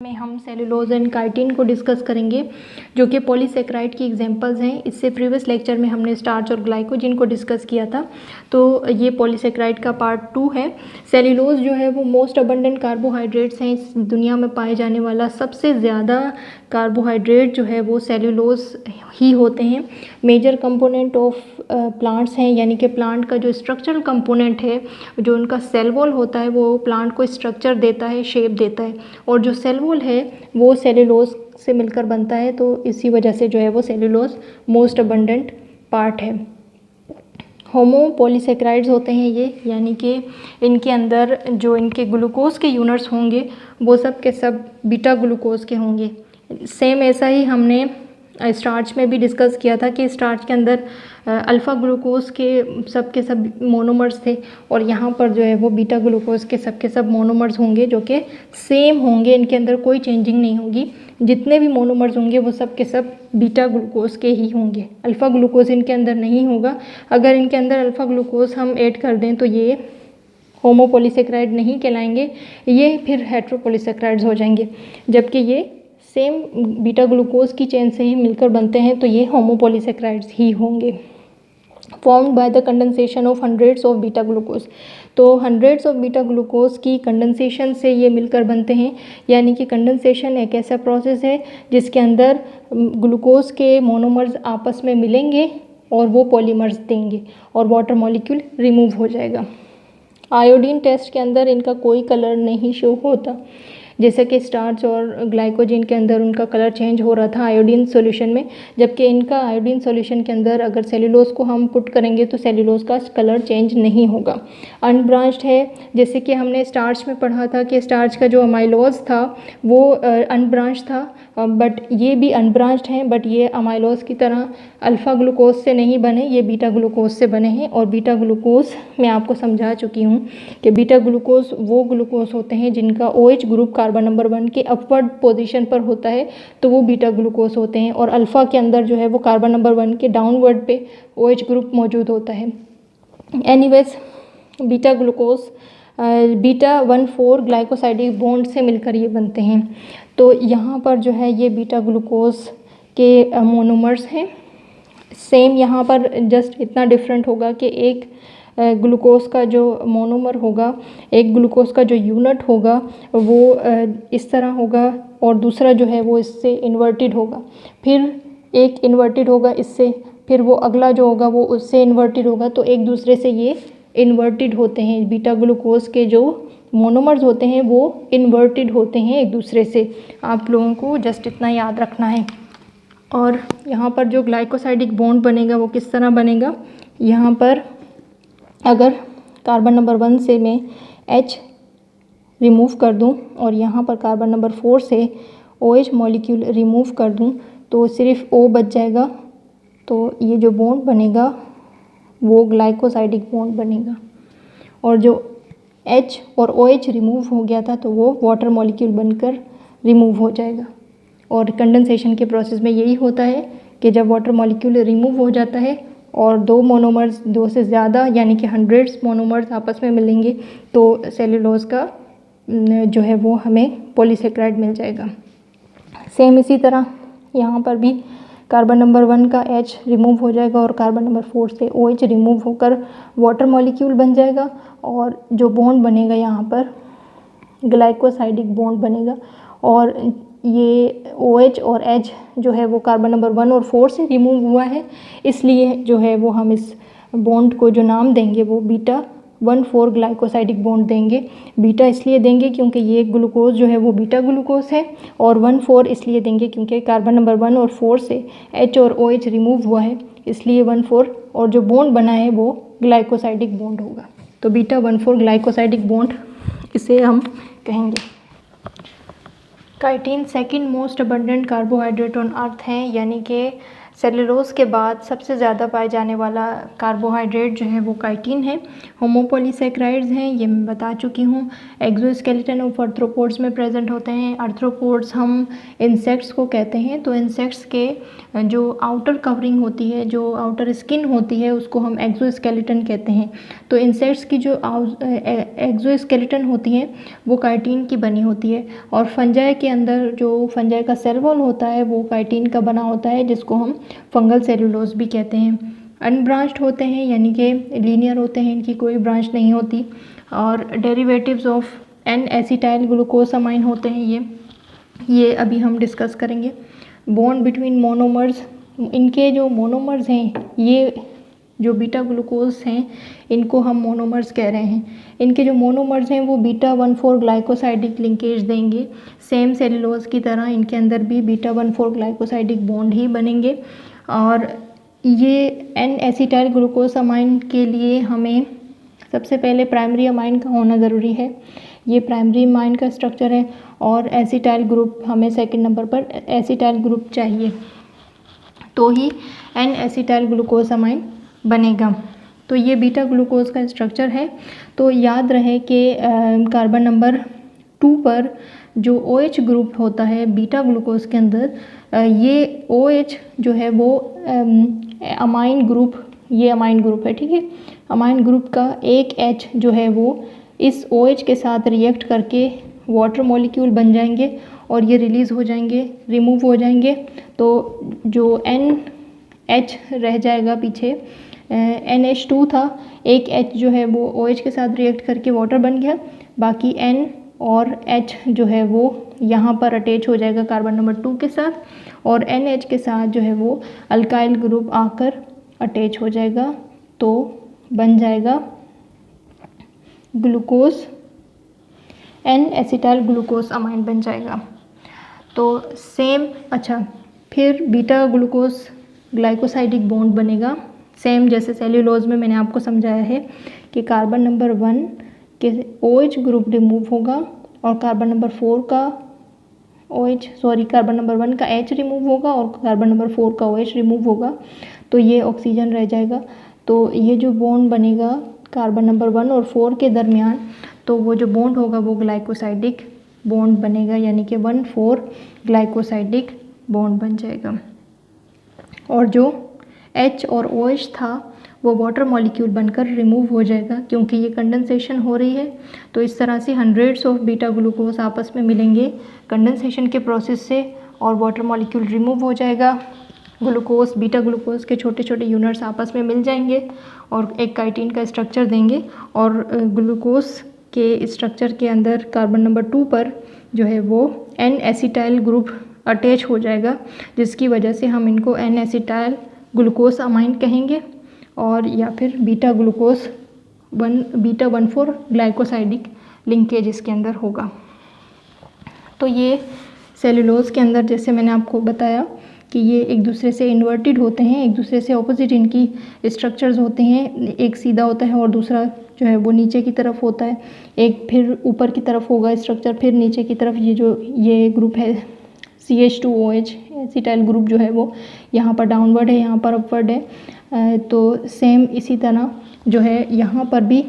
में हम cellulose and chitin को डिस्कस करेंगे, जो कि पॉलीसेकेराइड की एग्जांपल्स हैं। इससे प्रीवियस लेक्चर में हमने स्टार्च और ग्लाइकोजन को डिस्कस किया था, तो ये पॉलीसेकेराइड का पार्ट 2 है। सेलुलोज जो है वो मोस्ट अबंडेंट कार्बोहाइड्रेट्स हैं। इस दुनिया में पाए जाने वाला सबसे ज़्यादा कार्बोहाइड्रेट जो है वो सेलुलोज ही होते हैं। मेजर कंपोनेंट ऑफ प्लांट्स हैं, यानी कि प्लांट का जो स्ट्रक्चरल कंपोनेंट है, जो उनका सेल वॉल होता है, वो प्लांट को स्ट्रक्चर देता है, शेप देता है, और जो सेल वॉल है वो सेलुलोज से मिलकर बनता है। तो इसी वजह से जो है वो सेलुलोज मोस्ट अबंडेंट पार्ट है। होमोपॉलीसेकेराइड्स होते हैं ये, यानी कि इनके अंदर जो इनके ग्लूकोज के यूनिट्स होंगे वो सब के सब बीटा ग्लूकोज के होंगे। सेम ऐसा ही हमने स्टार्च में भी डिस्कस किया था कि स्टार्च के अंदर अल्फ़ा ग्लूकोज के सब मोनोमर्स थे, और यहाँ पर जो है वो बीटा ग्लूकोज के सब मोनोमर्स होंगे, जो कि सेम होंगे। इनके अंदर कोई चेंजिंग नहीं होगी। जितने भी मोनोमर्स होंगे वो सब के सब बीटा ग्लूकोज के ही होंगे। अल्फ़ा ग्लूकोज इनके अंदर नहीं होगा। अगर इनके अंदर अल्फ़ा ग्लूकोज हम ऐड कर दें तो ये होमोपॉलीसेकेराइड नहीं कहलाएंगे, ये फिर हेटेरोपॉलीसेकेराइड्स हो जाएंगे। जबकि ये सेम बीटा ग्लूकोज की चेन से ही मिलकर बनते हैं, तो ये होमोपॉलीसेकेराइड्स ही होंगे। Formed by the condensation of hundreds of beta glucose. तो हंड्रेड्स ऑफ बीटा ग्लूकोज की कंडेंसेशन से ये मिलकर बनते हैं, यानी कि कंडेंसेशन एक ऐसा प्रोसेस है जिसके अंदर ग्लूकोज के मोनोमर्स आपस में मिलेंगे और वो पॉलीमर्स देंगे और वाटर मॉलिक्यूल रिमूव हो जाएगा। आयोडीन टेस्ट के अंदर इनका कोई कलर नहीं शो होता, जैसे कि स्टार्च और ग्लाइकोजन के अंदर उनका कलर चेंज हो रहा था आयोडीन सॉल्यूशन में, जबकि इनका आयोडीन सॉल्यूशन के अंदर अगर सेलुलोज को हम पुट करेंगे तो सेलुलोज का कलर चेंज नहीं होगा। अनब्रांच्ड है, जैसे कि हमने स्टार्च में पढ़ा था कि स्टार्च का जो अमाइलोज था वो अनब्रांच था, बट ये भी अनब्रांच्ड हैं, बट ये अमाइलोज की तरह अल्फ़ा ग्लूकोज से नहीं बने, ये बीटा ग्लूकोज से बने हैं। और बीटा ग्लूकोज मैं आपको समझा चुकी हूँ कि बीटा ग्लूकोज वो ग्लूकोज होते हैं जिनका OH ग्रुप कार्बन नंबर 1 के अपवर्ड पोजीशन पर होता है, तो वो बीटा ग्लूकोज होते हैं। और अल्फ़ा के अंदर जो है वो कार्बन नंबर 1 के डाउनवर्ड पे OH ग्रुप मौजूद होता है। Anyways, beta glucose beta 1,4 glycosidic bond से मिलकर ये बनते हैं। तो यहाँ पर जो है ये बीटा ग्लूकोज के मोनोमर्स हैं। सेम यहाँ पर जस्ट इतना डिफरेंट होगा कि एक ग्लूकोज का जो मोनोमर होगा, एक ग्लूकोज का जो यूनिट होगा वो इस तरह होगा, और दूसरा जो है वो इससे इन्वर्टेड होगा, फिर एक इन्वर्टेड होगा इससे, फिर वो अगला जो होगा वो उससे इन्वर्टेड होगा। तो एक दूसरे से ये इन्वर्टेड होते हैं। बीटा ग्लूकोज के जो मोनोमर्स होते हैं वो इन्वर्टेड होते हैं एक दूसरे से। आप लोगों को जस्ट इतना याद रखना है। और यहाँ पर जो ग्लाइकोसाइडिक बॉन्ड बनेगा वो किस तरह बनेगा, यहाँ पर अगर कार्बन नंबर 1 से मैं H रिमूव कर दूँ और यहाँ पर कार्बन नंबर 4 से OH मॉलिक्यूल रिमूव कर दूँ तो सिर्फ O बच जाएगा। तो ये जो बॉन्ड बनेगा वो ग्लाइकोसाइडिक बॉन्ड बनेगा, और जो H और OH रिमूव हो गया था तो वो वाटर मॉलिक्यूल बनकर रिमूव हो जाएगा। और कंडेंसेशन के प्रोसेस में यही होता है कि जब वाटर मॉलिक्यूल रिमूव हो जाता है और दो मोनोमर्स, दो से ज़्यादा यानी कि हंड्रेड्स मोनोमर्स आपस में मिलेंगे तो सेलुलोज का जो है वो हमें पॉलीसेकेराइड मिल जाएगा। सेम इसी तरह यहाँ पर भी कार्बन नंबर 1 का H रिमूव हो जाएगा और कार्बन नंबर 4 से OH रिमूव होकर वाटर मॉलिक्यूल बन जाएगा, और जो बॉन्ड बनेगा यहाँ पर ग्लाइकोसाइडिक बॉन्ड बनेगा। और ये OH और H जो है वो कार्बन नंबर 1 और 4 से रिमूव हुआ है, इसलिए जो है वो हम इस बॉन्ड को जो नाम देंगे वो बीटा 1,4 ग्लाइकोसाइडिक बॉन्ड देंगे। बीटा इसलिए देंगे क्योंकि ये ग्लूकोज जो है वो बीटा ग्लूकोज है, और 1,4 इसलिए देंगे क्योंकि कार्बन नंबर 1 और 4 से H और OH रिमूव हुआ है, इसलिए 1,4, और जो बॉन्ड बना है वो ग्लाइकोसाइडिक बॉन्ड होगा। तो बीटा 1,4 ग्लाइकोसाइडिक बॉन्ड इसे हम कहेंगे। Chitin second most abundant carbohydrate on earth है, यानी कि सेलुलोज के बाद सबसे ज़्यादा पाए जाने वाला कार्बोहाइड्रेट जो है वो काइटिन है। होमोपॉलीसेकेराइड्स हैं, ये मैं बता चुकी हूँ। एक्सोस्केलेटन ऑफ आर्थ्रोपोड्स में प्रेजेंट होते हैं। आर्थ्रोपोड्स हम इंसेक्ट्स को कहते हैं, तो इंसेक्ट्स के जो आउटर कवरिंग होती है, जो आउटर स्किन होती है, उसको हम एक्सोस्केलेटन कहते हैं। तो इंसेक्ट्स की जो एक्सोस्केलेटन होती है वो काइटिन की बनी होती है। और फंजाई के अंदर जो फंजाई का सेल वॉल होता है वो काइटिन का बना होता है, जिसको हम फंगल सेलुलोज भी कहते हैं। अनब्रांच्ड होते हैं, यानी कि लीनियर होते हैं, इनकी कोई ब्रांच नहीं होती। और derivatives of N acetyl glucosamine होते हैं ये अभी हम डिस्कस करेंगे। बॉन्ड बिटवीन मोनोमर्स, इनके जो मोनोमर्स हैं, ये जो बीटा ग्लूकोज हैं इनको हम मोनोमर्स कह रहे हैं। इनके जो मोनोमर्स हैं वो बीटा 1,4 ग्लाइकोसाइडिक लिंकेज देंगे। सेम सेलुलोज की तरह इनके अंदर भी बीटा 1,4 ग्लाइकोसाइडिक बॉन्ड ही बनेंगे। और ये एन एसिटाइल ग्लूकोसामाइन के लिए हमें सबसे पहले प्राइमरी अमाइन का होना ज़रूरी है। ये प्राइमरी अमाइन का स्ट्रक्चर है। और एसिटाइल ग्रुप हमें सेकंड नंबर पर एसिटाइल ग्रुप चाहिए, तो ही एन एसिटाइल ग्लूकोसामाइन बनेगा। तो ये बीटा ग्लूकोज का स्ट्रक्चर है। तो याद रहे कि कार्बन नंबर 2 पर जो OH ग्रुप होता है बीटा ग्लूकोज के अंदर, ये OH जो है वो अमाइन ग्रुप, ये अमाइन ग्रुप है, ठीक है। अमाइन ग्रुप का एक H जो है वो इस OH के साथ रिएक्ट करके वाटर मॉलिक्यूल बन जाएंगे और ये रिलीज़ हो जाएंगे, रिमूव हो जाएंगे। तो जो NH रह जाएगा पीछे, NH2 था, एक H जो है वो OH के साथ रिएक्ट करके वाटर बन गया, बाकी N और H जो है वो यहाँ पर अटैच हो जाएगा कार्बन नंबर 2 के साथ, और NH के साथ जो है वो अल्काइल ग्रुप आकर अटैच हो जाएगा, तो बन जाएगा glucose, N acetyl glucose amine बन जाएगा। तो सेम, अच्छा, फिर बीटा ग्लूकोज ग्लाइकोसाइडिक बॉन्ड बनेगा। सेम जैसे सेल्यूलोज में मैंने आपको समझाया है कि कार्बन नंबर 1 के OH ग्रुप रिमूव होगा और कार्बन नंबर 4 का कार्बन नंबर 1 का H रिमूव होगा और कार्बन नंबर 4 का OH रिमूव होगा, तो ये ऑक्सीजन रह जाएगा। तो ये जो बॉन्ड बनेगा कार्बन नंबर 1 और 4 के दरमियान, तो वो जो बॉन्ड होगा वो ग्लाइकोसाइडिक बॉन्ड बनेगा, यानी कि 1,4 ग्लाइकोसाइडिक बॉन्ड बन जाएगा। और जो H और OH था वो वाटर मॉलिक्यूल बनकर रिमूव हो जाएगा, क्योंकि ये कंडेंसेशन हो रही है। तो इस तरह से हंड्रेड्स ऑफ बीटा ग्लूकोज आपस में मिलेंगे कंडेंसेशन के प्रोसेस से और वाटर मॉलिक्यूल रिमूव हो जाएगा। ग्लूकोज, बीटा ग्लूकोज के छोटे छोटे यूनिट्स आपस में मिल जाएंगे और एक काइटिन का स्ट्रक्चर देंगे। और ग्लूकोज के स्ट्रक्चर के अंदर कार्बन नंबर 2 पर जो है वो एन एसिटाइल ग्रुप अटैच हो जाएगा, जिसकी वजह से हम इनको एन एसिटाइल ग्लूकोज अमाइन कहेंगे, और या फिर बीटा 1,4 ग्लाइकोसाइडिक लिंकेज इसके अंदर होगा। तो ये सेलुलोज के अंदर, जैसे मैंने आपको बताया कि ये एक दूसरे से इन्वर्टेड होते हैं, एक दूसरे से ऑपोजिट इनकी स्ट्रक्चर्स होते हैं। एक सीधा होता है और दूसरा जो है वो नीचे की तरफ होता है। एक फिर ऊपर की तरफ होगा स्ट्रक्चर, फिर नीचे की तरफ। ये ग्रुप है CH2OH एसिटाइल ग्रुप जो है वो यहाँ पर डाउनवर्ड है, यहाँ पर अपवर्ड है। तो सेम इसी तरह जो है यहाँ पर भी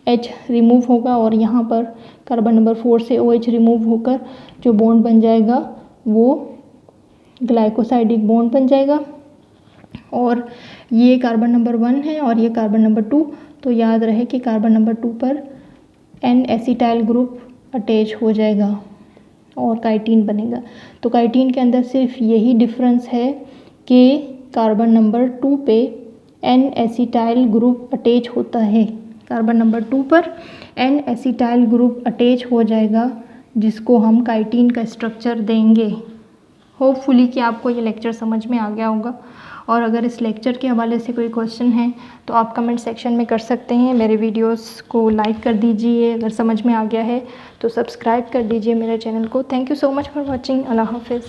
H रिमूव होगा और यहाँ पर कार्बन नंबर 4 से OH रिमूव होकर जो बॉन्ड बन जाएगा वो ग्लाइकोसाइडिक बॉन्ड बन जाएगा। और ये कार्बन नंबर 1 है और ये कार्बन नंबर 2। तो याद रहे कि कार्बन नंबर 2 पर एन एसिटाइल ग्रुप अटैच हो जाएगा और काइटिन बनेगा। तो काइटिन के अंदर सिर्फ यही डिफरेंस है कि कार्बन नंबर 2 पे एन एसिटाइल ग्रुप अटैच होता है। कार्बन नंबर 2 पर एन एसिटाइल ग्रुप अटैच हो जाएगा, जिसको हम काइटिन का स्ट्रक्चर देंगे। होपफुली कि आपको ये लेक्चर समझ में आ गया होगा। और अगर इस लेक्चर के हवाले से कोई क्वेश्चन है तो आप कमेंट सेक्शन में कर सकते हैं। मेरे वीडियोस को लाइक कर दीजिए, अगर समझ में आ गया है तो सब्सक्राइब कर दीजिए मेरे चैनल को। Thank you so much for watching. अल्लाह हाफिज़।